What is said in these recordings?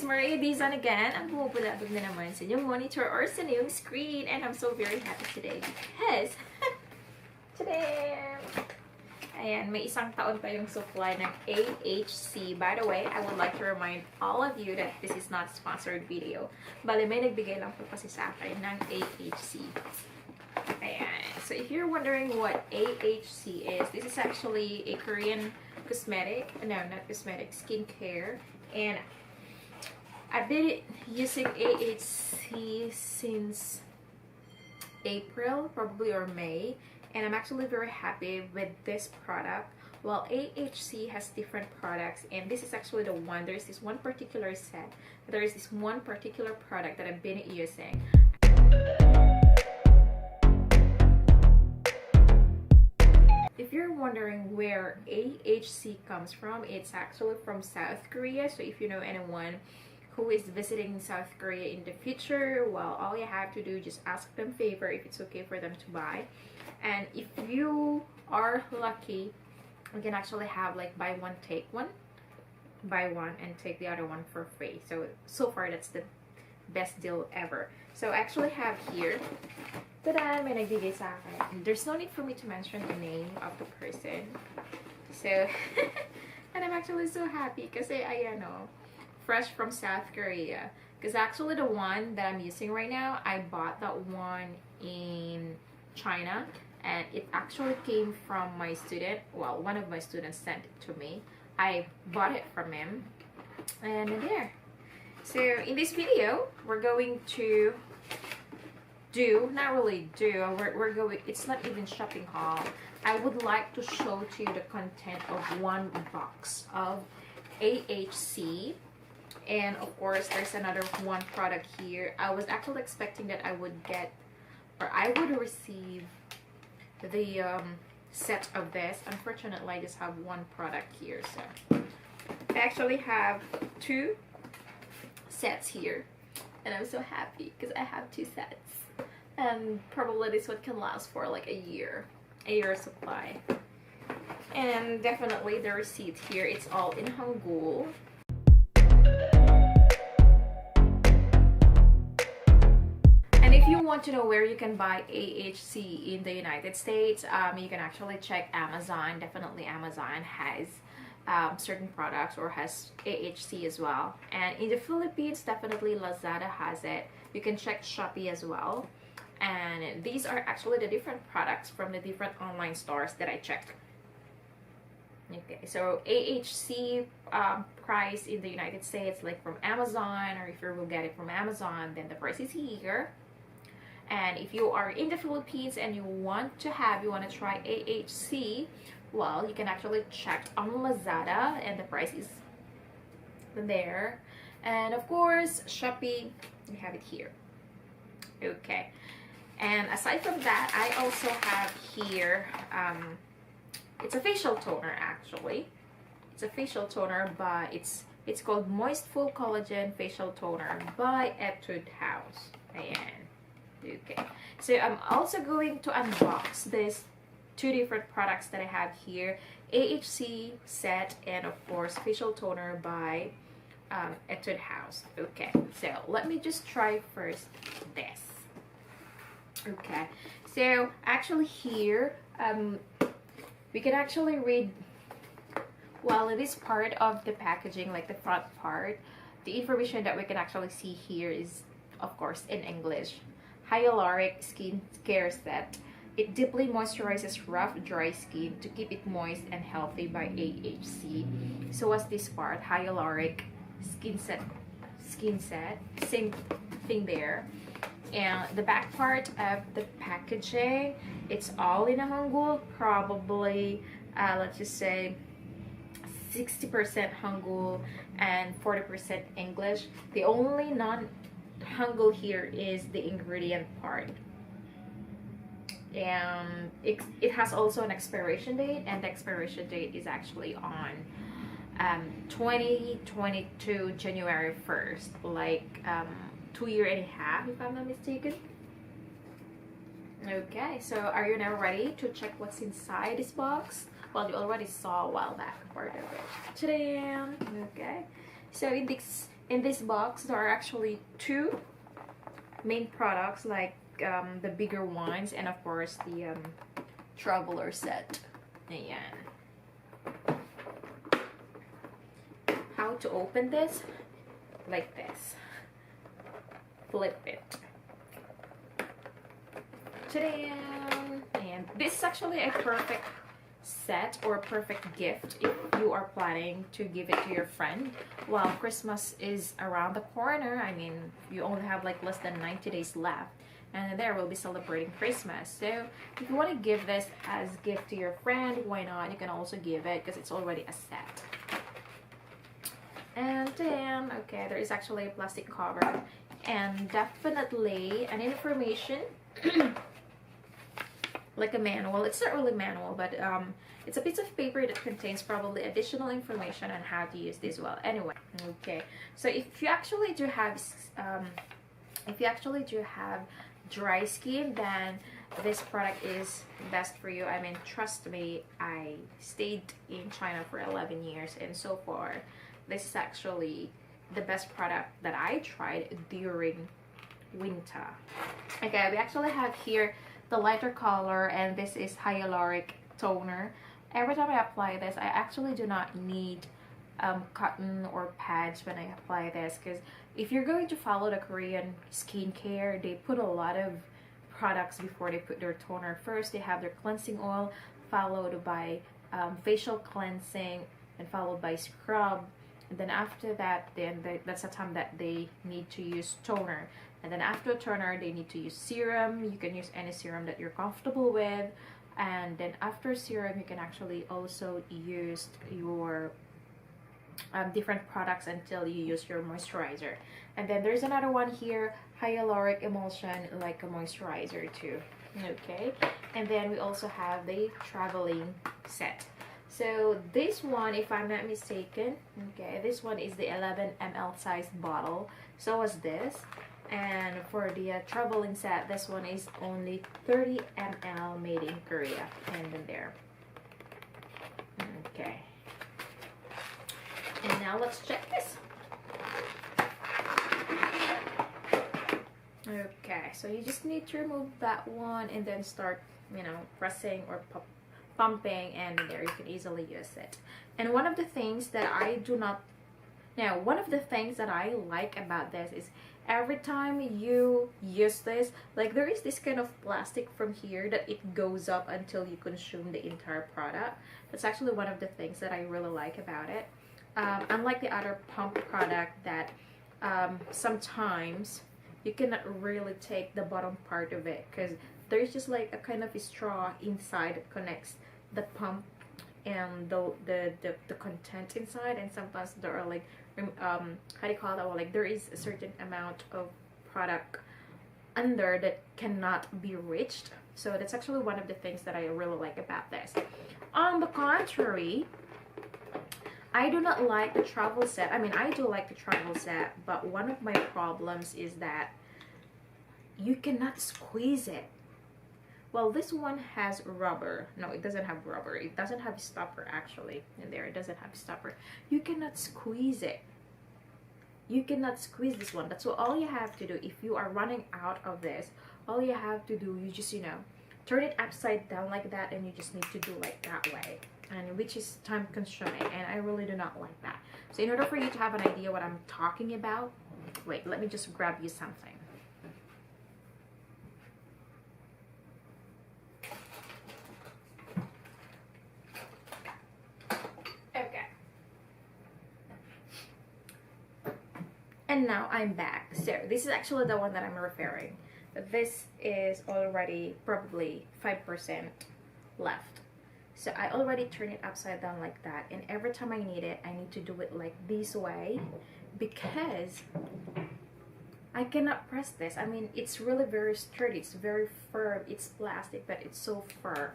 Maria Dizon again. Ang bumubulabog na naman sa inyong monitor or sa inyong screen. And I'm so very happy today because today, ayan, may isang taon pa yung supply ng AHC. By the way, I would like to remind all of you that this is not a sponsored video. Bale, may nagbigay lang po kasi sa akin ng AHC. Ayan. So if you're wondering what AHC is, this is actually a Korean cosmetic. No, not cosmetic, skincare. And I've been using AHC since April, probably, or May. And I'm actually very happy with this product. Well, AHC has different products, and this is actually the one. There's this one particular set. There is this one particular product that I've been using. If you're wondering where AHC comes from, it's actually from South Korea. So if you know anyone who is visiting South Korea in the future, well, all you have to do, just ask them favor if it's okay for them to buy. And if you are lucky, you can actually have like buy one take one, buy one and take the other one for free. So far that's the best deal ever. So I actually have here, tada, may nagbigay sa akin. There's no need for me to mention the name of the person. So and I'm actually so happy kasi ayan o, fresh from South Korea. Because actually the one that I'm using right now, I bought that one in China. And it actually came from my student. Well, one of my students sent it to me. I bought it from him. And there. So in this video, we're going to do, not really do, we're going, it's not even shopping haul. I would like to show to you the content of one box of AHC. And of course, there's another one product here. I was actually expecting that I would get, or I would receive the set of this. Unfortunately, I just have one product here, so I actually have two sets here, and I'm so happy because I have two sets, and probably this one can last for like a year supply. And definitely the receipt here, it's all in Hangul. If you want to know where you can buy AHC in the United States, you can actually check Amazon. Definitely Amazon has certain products or has AHC as well. And in the Philippines, definitely Lazada has it. You can check Shopee as well. And these are actually the different products from the different online stores that I checked. Okay, so AHC price in the United States, like from Amazon, or if you will get it from Amazon, then the price is here. And if you are in the Philippines and you want to try AHC, well, you can actually check on Lazada and the price is there. And of course, Shopee, we have it here. Okay. And aside from that, I also have here, it's a facial toner actually. It's a facial toner, but it's called Moistful Collagen Facial Toner by Etude House. Ayan. Okay, so I'm also going to unbox these two different products that I have here, AHC set and of course facial toner by Etude House. Okay, so let me just try first this. Okay, so actually here we can actually read, well, in this part of the packaging, like the front part, the information that we can actually see here is of course in English. Hyaluronic skin care set. It deeply moisturizes rough, dry skin to keep it moist and healthy by AHC. So what's this part? Hyaluronic skin set. Same thing there. And the back part of the packaging, it's all in a Hangul. Probably, let's just say 60% Hangul and 40% English. The only Hangul here is the ingredient part, and it has also an expiration date, and the expiration date is actually on 2022 January 1st, like 2.5 years, if I'm not mistaken. Okay, so are you now ready to check what's inside this box? Well, you already saw a while back part of it. Ta-da! Okay, so In this box, there are actually two main products, like the bigger ones, and of course the traveler set. Ayan. How to open this? Like this. Flip it. Ta-da! And this is actually a perfect set or a perfect gift if you are planning to give it to your friend while Christmas is around the corner. I mean, you only have like less than 90 days left, and there we'll be celebrating Christmas. So if you want to give this as a gift to your friend, why not? You can also give it because it's already a set. And then, okay, there is actually a plastic cover and definitely an information like a manual. It's not really manual, but it's a piece of paper that contains probably additional information on how to use this well. Anyway, okay, so if you actually do have dry skin, then this product is best for you. I mean, trust me, I stayed in China for 11 years, and so far this is actually the best product that I tried during winter. Okay, we actually have here the lighter color, and this is hyaluronic toner. Every time I apply this, I actually do not need cotton or pads when I apply this, because if you're going to follow the Korean skincare, they put a lot of products before they put their toner. First they have their cleansing oil, followed by facial cleansing, and followed by scrub, and then after that, that's the time that they need to use toner. And then after toner, they need to use serum. You can use any serum that you're comfortable with. And then after serum, you can actually also use your different products until you use your moisturizer. And then there's another one here, hyaluronic emulsion, like a moisturizer too. Okay. And then we also have the traveling set. So this one, if I'm not mistaken, okay, this one is the 11 ml size bottle. So was this. And for the traveling set, this one is only 30 ml, made in Korea. And then there. Okay. And now let's check this. Okay, so you just need to remove that one and then start, you know, pressing or pumping, and there you can easily use it. And one of the things that I like about this is every time you use this, like there is this kind of plastic from here that it goes up until you consume the entire product. That's actually one of the things that I really like about it. Unlike the other pump product that sometimes you cannot really take the bottom part of it, because there's just like a kind of a straw inside that connects the pump and the content inside, and sometimes there are like how do you call that? Well, like there is a certain amount of product under that cannot be reached. So that's actually one of the things that I really like about this. On the contrary, I do not like the travel set. I mean, I do like the travel set, but one of my problems is that you cannot squeeze it. Well, this one has rubber. No, it doesn't have rubber. It doesn't have a stopper actually. In there, it doesn't have a stopper. You cannot squeeze it. You cannot squeeze this one. That's what all you have to do. If you are running out of this, all you have to do, you just, you know, turn it upside down like that, and you just need to do like that way, and which is time consuming, and I really do not like that. So in order for you to have an idea what I'm talking about, wait, let me just grab you something. And now I'm back. So this is actually the one that I'm referring. This is already probably 5% left. So I already turn it upside down like that. And every time I need it, I need to do it like this way, because I cannot press this. I mean, it's really very sturdy. It's very firm. It's plastic, but it's so firm.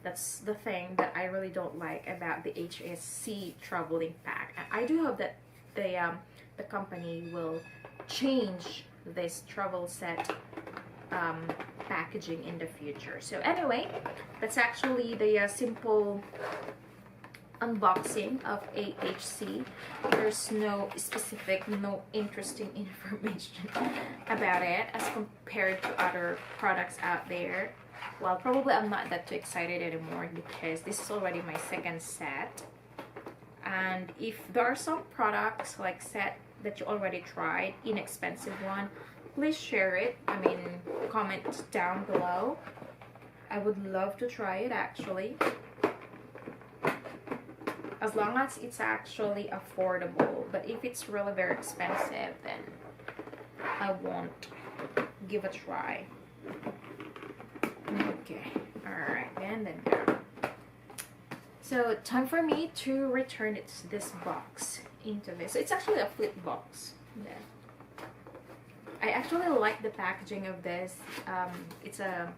That's the thing that I really don't like about the HSC traveling pack. I do hope that the company will change this travel set packaging in the future. So anyway, that's actually the simple unboxing of AHC. There's no specific, no interesting information about it as compared to other products out there. Well, probably I'm not that too excited anymore because this is already my second set. And if there are some products like set that you already tried, inexpensive one, please share it. I mean, comment down below. I would love to try it actually. As long as it's actually affordable. But if it's really very expensive, then I won't give a try. Okay, alright, and then there. So time for me to return this box into this. So it's actually a flip box. Yeah. I actually like the packaging of this. It's a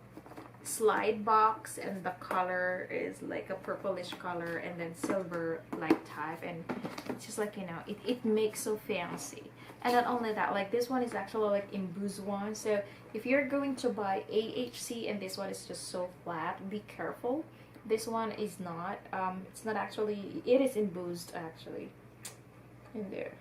slide box and the color is like a purplish color and then silver like type, and it's just like, you know, it makes so fancy. And not only that, like this one is actually like embossed one, so if you're going to buy AHC and this one is just so flat, be careful. This one is not, it's not actually, it is embossed actually in there.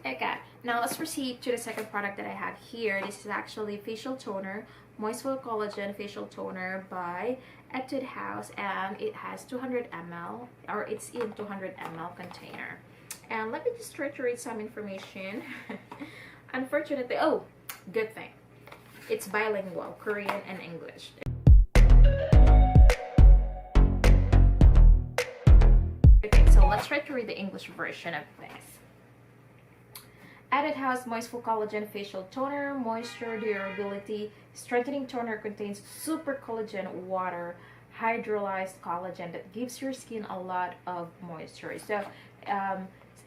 Okay, now let's proceed to the second product that I have here. This is actually facial toner, Moistful Collagen Facial Toner by Etude House, and it has 200 ml, or it's in 200 ml container. And let me just try to read some information. Unfortunately, oh, good thing, it's bilingual, Korean and English. Okay, so let's try to read the English version of this. Etude House Moistful Collagen Facial Toner, Moisture Durability Strengthening Toner contains super collagen water, hydrolyzed collagen that gives your skin a lot of moisture. So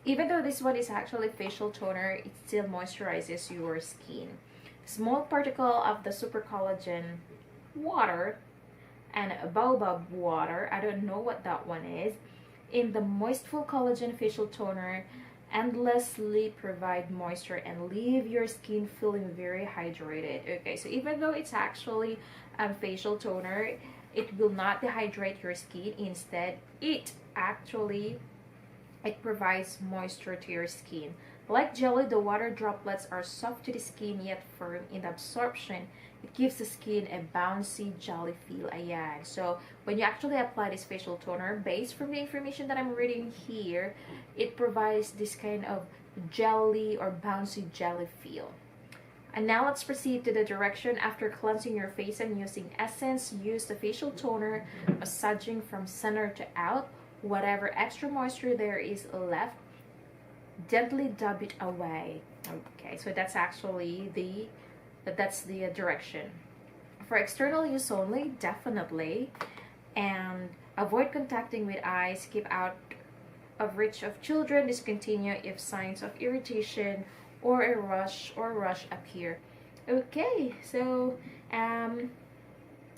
even though this one is actually facial toner, it still moisturizes your skin. Small particle of the super collagen water and baobab water, I don't know what that one is, in the Moistful Collagen Facial Toner endlessly provide moisture and leave your skin feeling very hydrated. Okay, so even though it's actually a facial toner, it will not dehydrate your skin. Instead, it provides moisture to your skin. Like jelly, the water droplets are soft to the skin yet firm in the absorption. It gives the skin a bouncy, jelly feel. Ayan. So when you actually apply this facial toner, based from the information that I'm reading here, it provides this kind of jelly or bouncy jelly feel. And now let's proceed to the direction. After cleansing your face and using essence, use the facial toner, massaging from center to out. Whatever extra moisture there is left, gently dab it away. Okay, so that's actually the direction. For external use only, definitely. And avoid contacting with eyes. Keep out of reach of children. Discontinue if signs of irritation or a rush appear. Okay, so and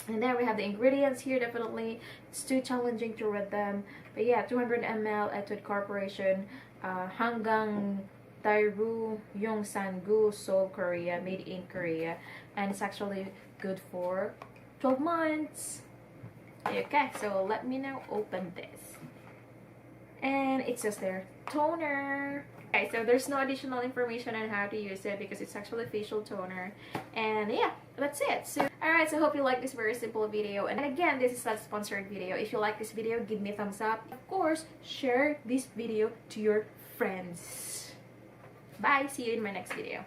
then we have the ingredients here. Definitely it's too challenging to read them, but yeah, 200 ml Etude Corporation, Hanggang Daewoo Yongsan-gu, Seoul, Korea, made in Korea, and it's actually good for 12 months. Okay, so let me now open this, and it says there toner. Okay, so there's no additional information on how to use it because it's actually facial toner, and yeah, that's it. So alright, so hope you like this very simple video, and again, this is not a sponsored video. If you like this video, give me a thumbs up. Of course, share this video to your friends. Bye, see you in my next video.